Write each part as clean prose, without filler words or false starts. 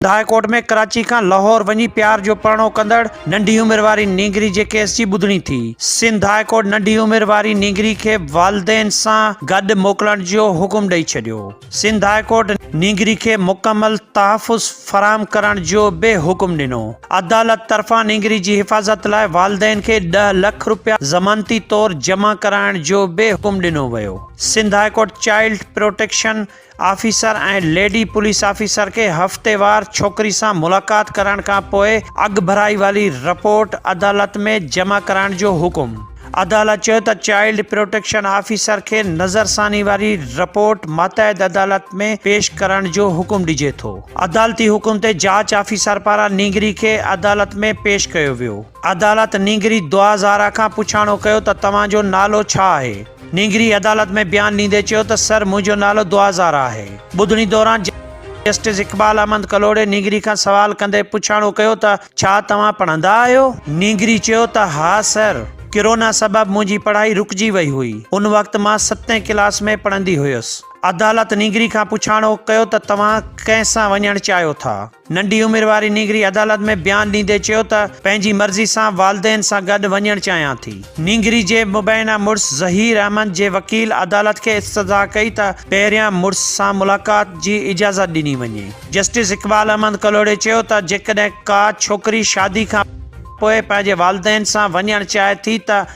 High court में कराची का लाहौर वही प्यार जो परणो कंदड़ नंढी उम्र वारी नींगरी जे केस जी ॿुधणी थी। सिंध हाई कोर्ट नंढी उम्र वारी नींगरी के वालदेन सां गॾु मोकिलण जो हुकुम ॾेई छॾियो। सिंध हाई कोर्ट नींगरी के मुकम्मल तहफ़ुज़ फराहम करण जो बि हुकुम ॾिनो। अदालत तरफ़ां नींगरी जी हिफ़ाज़त लाइ वालदेन के 10 लाख रुपया ज़मानती तौर जमा कराइण जो बि हुकुम ॾिनो वियो। Sindh high court child protection officer ऐं लेडी पुलिस ऑफिसर के हफ़्तेवार छोकरी सां मुलाक़ात करण खां पोइ अॻु भराई वाली रिपोर्ट अदालत में जमा कराइण जो हुकुम। अदालत चयो त चाइल्ड प्रोटेक्शन ऑफिसर के नज़रसानी वारी रिपोर्ट मातहत अदालत में पेश करण जो हुकुम ॾिजे थो। अदालती हुकुम ते जांच ऑफिसर पारां नींगरी के अदालत में पेश कयो वियो। अदालत नींगरी दुआ ज़ारा खां पुछाणो कयो त तव्हांजो नालो छा आहे। नींगरी अदालत में बयान ॾींदे चयो त सर मुंहिंजो नालो दुआ ज़ारा आहे। ॿुधणी दौरान जस्टिस इक़बाल अहमद कलोड़े नींगरी खां सवाल कंदे पुछाणो कयो त छा तव्हां पढ़ंदा आहियो। नींगरी चयो त हा सर, कोरोना सबबि मुंहिंजी पढ़ाई रुकिजी वई हुई। उन वक़्तु मां 7वीं क्लास में पढ़ंदी हुयसि। अदालत नींगरी खां पुछाणो कयो त तव्हां कंहिंसां वञणु चाहियो था। नंढी उम्र वारी नींगरी अदालत में बयान ॾींदे चयो त पंहिंजी मर्ज़ी सां वालदेन सां गॾु वञणु चाहियां थी। नींगरी जे मुबैना मुड़ुस ज़हीर अहमद जे वकील अदालत खे इस्तदा कई त पहिरियां मुड़ुस सां मुलाक़ात जी इजाज़त ॾिनी वञे। जस्टिस इक़बाल अहमद कलोड़े चयो त जेकॾहिं का छोकिरी शादी खां पोइ पंहिंजे वालदेन सां वञणु चाहे थी त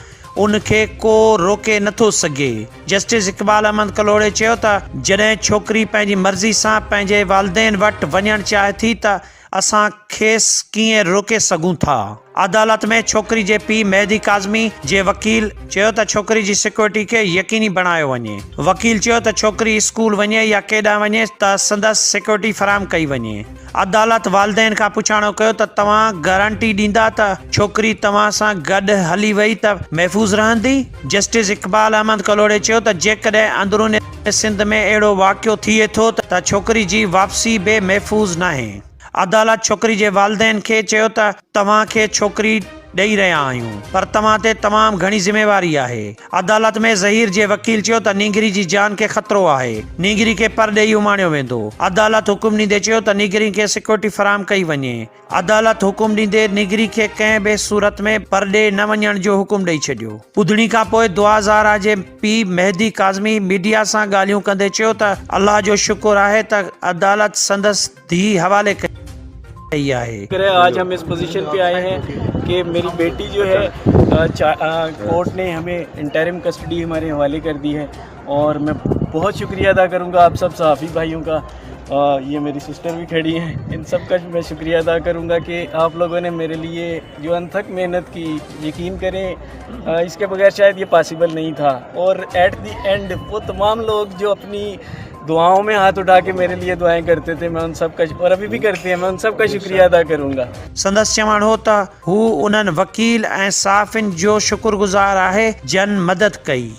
उनखे को रोके नथो सघे। जस्टिस इक़बाल अहमद कलोड़े चयो त जॾहिं छोकिरी पंहिंजी मर्ज़ी सां पंहिंजे वालदेन वटि वञणु चाहे थी त असां खेसि कीअं रोके सघूं था। अदालत में छोकिरी जे पीउ मेहदी काज़मी जे वकील चयो त छोकिरी जी सिक्योरिटी खे यकीनी बणायो वञे। वकील चयो त छोकिरी स्कूल वञे या केॾांहुं वञे त संदसि सिक्योरिटी फराहम कई वञे। अदालत वालदेन खां पुछाणो कयो त तव्हां गारंटी ॾींदा त छोकिरी तव्हां सां गॾु हली वई त महफ़ूज़ रहंदी। जस्टिस इक़बाल अहमद कलोड़े चयो त जेकॾहिं अंदरूनी सिंध में अहिड़ो वाक़ियो थिए थो त छोकिरी जी वापसी बि महफ़ूज़ नाहे। अदालत छोकिरी जे वालदेन खे चयो त तव्हांखे छोकिरी ॾेई रहिया आहियूं, पर तव्हां ते तमामु घणी ज़िम्मेवारी आहे। अदालत में ज़हीर जे वकील चयो त नींगरी जी जान खे ख़तरो आहे। नींगरी खे पर ॾेई उमाणियो वेंदो। अदालत हुकुम ॾींदे चयो त नींगरी खे सिक्योरिटी फराहम कई वञे। अदालत हुकुम ॾींदे नींगरी खे कंहिं बि सूरत में पर ॾे न वञण जो हुकुम ॾेई छॾियो। ॿुधणी खां पोइ दुआ ज़ारा जे पीउ मेहदी काज़मी मीडिया सां ॻाल्हियूं कंदे चयो त अल्लाह जो शुक्र आहे त अदालत संदसि धीउ हवाले कई है। आज हम इस पोजीशन पे आए हैं कि मेरी बेटी जो है कोर्ट ने हमें इंटरिम कस्टडी हमारे हवाले कर दी है और मैं बहुत शुक्रिया अदा करूंगा आप सब सहाफ़ी भाइयों का। ये मेरी सिस्टर भी खड़ी हैं, इन सब का मैं शुक्रिया अदा करूंगा कि आप लोगों ने मेरे लिए जो अनथक मेहनत की। यकीन करें इसके बगैर शायद ये पॉसिबल नहीं था। और एट दी एंड वो तमाम लोग जो अपनी दुआओं में हाथ उठा के मेरे लिए दुआएं करते थे, मैं उन सब का और अभी भी करते हैं, मैं उन सब का शुक्रिया अदा करूंगा। संदसि चवण हो त हू उन्हनि वकील ऐं साफ़िन जो शुक्रगुज़ार आहे जन मदद कई।